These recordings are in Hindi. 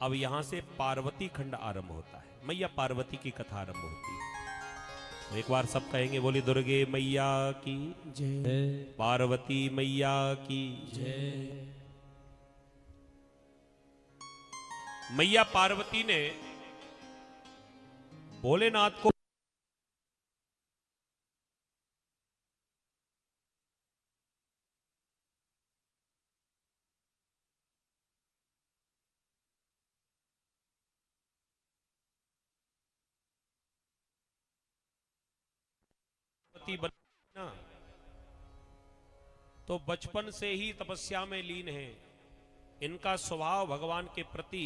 अब यहां से पार्वती खंड आरंभ होता है, मैया पार्वती की कथा आरंभ होती है। तो एक बार सब कहेंगे, बोली दुर्गे मैया की जय, पार्वती मैया की जय। मैया पार्वती ने भोलेनाथ को ना, तो बचपन से ही तपस्या में लीन है। इनका स्वभाव भगवान के प्रति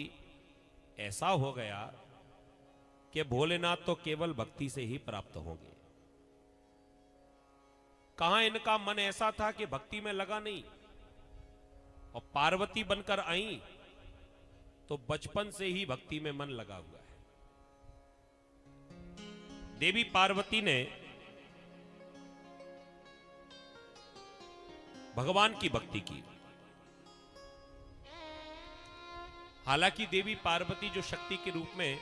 ऐसा हो गया कि भोलेनाथ तो केवल भक्ति से ही प्राप्त होंगे। कहां इनका मन ऐसा था कि भक्ति में लगा नहीं, और पार्वती बनकर आई तो बचपन से ही भक्ति में मन लगा हुआ है। देवी पार्वती ने भगवान की भक्ति की। हालांकि देवी पार्वती जो शक्ति के रूप में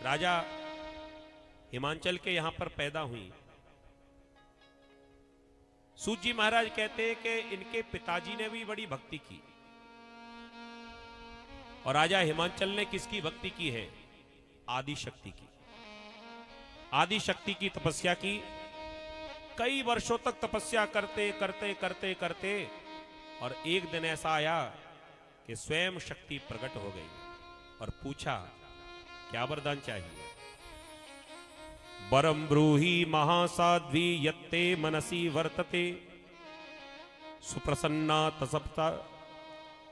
राजा हिमांचल के यहां पर पैदा हुई, सूत जी महाराज कहते हैं कि इनके पिताजी ने भी बड़ी भक्ति की। और राजा हिमांचल ने किसकी भक्ति की है? आदि शक्ति की। आदि शक्ति की तपस्या की। कई वर्षों तक तपस्या करते करते करते करते और एक दिन ऐसा आया कि स्वयं शक्ति प्रकट हो गई और पूछा, क्या वरदान चाहिए? वरम ब्रूहि महासाध्वी यत्ते मनसी वर्तते, सुप्रसन्ना तसप्ता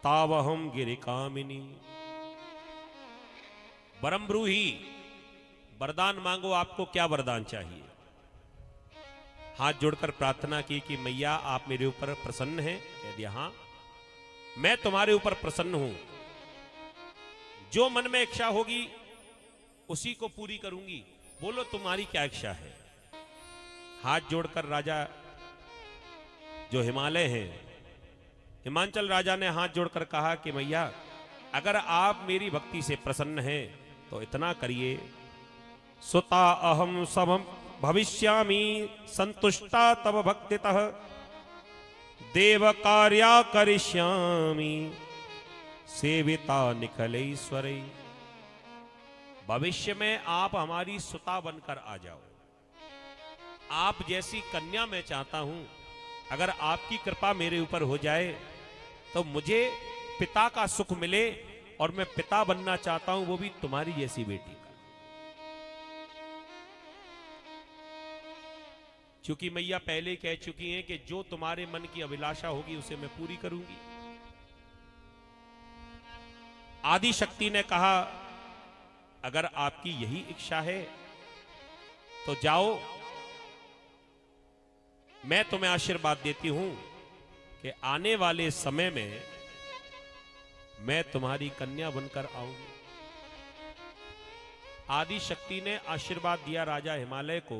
तावहम गिरिकामिनी। वरम ब्रूहि, वरदान मांगो, आपको क्या वरदान चाहिए? हाथ जोड़कर प्रार्थना की कि मैया आप मेरे ऊपर प्रसन्न हैं। कह दिया, हां मैं तुम्हारे ऊपर प्रसन्न हूं, जो मन में इच्छा होगी उसी को पूरी करूंगी, बोलो तुम्हारी क्या इच्छा है? हाथ जोड़कर राजा जो हिमालय है, हिमांचल राजा ने हाथ जोड़कर कहा कि मैया अगर आप मेरी भक्ति से प्रसन्न हैं तो इतना करिए, सुता अहम समम भविष्यामि संतुष्टा तव भक्तितः, देव कार्या करिष्यामि सेविता निखिलेश्वरै। भविष्य में आप हमारी सुता बनकर आ जाओ। आप जैसी कन्या मैं चाहता हूं, अगर आपकी कृपा मेरे ऊपर हो जाए तो मुझे पिता का सुख मिले, और मैं पिता बनना चाहता हूं, वो भी तुम्हारी जैसी बेटी का। क्योंकि मैया पहले कह चुकी हैं कि जो तुम्हारे मन की अभिलाषा होगी उसे मैं पूरी करूंगी। आदि शक्ति ने कहा, अगर आपकी यही इच्छा है तो जाओ, मैं तुम्हें आशीर्वाद देती हूं कि आने वाले समय में मैं तुम्हारी कन्या बनकर आऊंगी। आदि शक्ति ने आशीर्वाद दिया राजा हिमालय को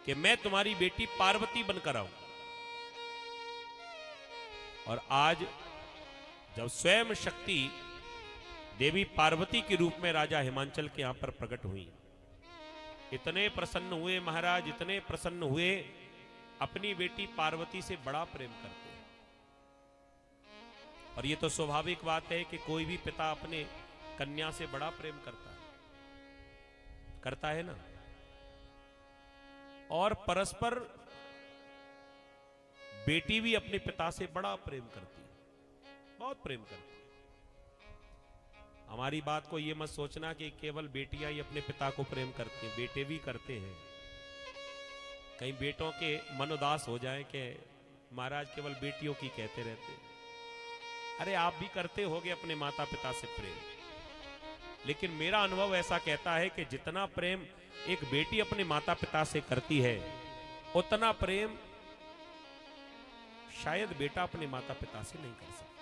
कि मैं तुम्हारी बेटी पार्वती बनकर आऊं। और आज जब स्वयं शक्ति देवी पार्वती के रूप में राजा हिमांचल के यहां पर प्रकट हुई, इतने प्रसन्न हुए महाराज, इतने प्रसन्न हुए, अपनी बेटी पार्वती से बड़ा प्रेम करते हैं। और ये तो स्वाभाविक बात है कि कोई भी पिता अपने कन्या से बड़ा प्रेम करता है ना। और परस्पर बेटी भी अपने पिता से बड़ा प्रेम करती है, बहुत प्रेम करती है। हमारी बात को ये मत सोचना कि केवल बेटियां ही अपने पिता को प्रेम करती हैं, बेटे भी करते हैं। कहीं बेटों के मन उदास हो जाए कि महाराज केवल बेटियों की कहते रहते हैं। अरे आप भी करते होगे अपने माता पिता से प्रेम, लेकिन मेरा अनुभव ऐसा कहता है कि जितना प्रेम एक बेटी अपने माता पिता से करती है, उतना प्रेम शायद बेटा अपने माता पिता से नहीं कर सकता।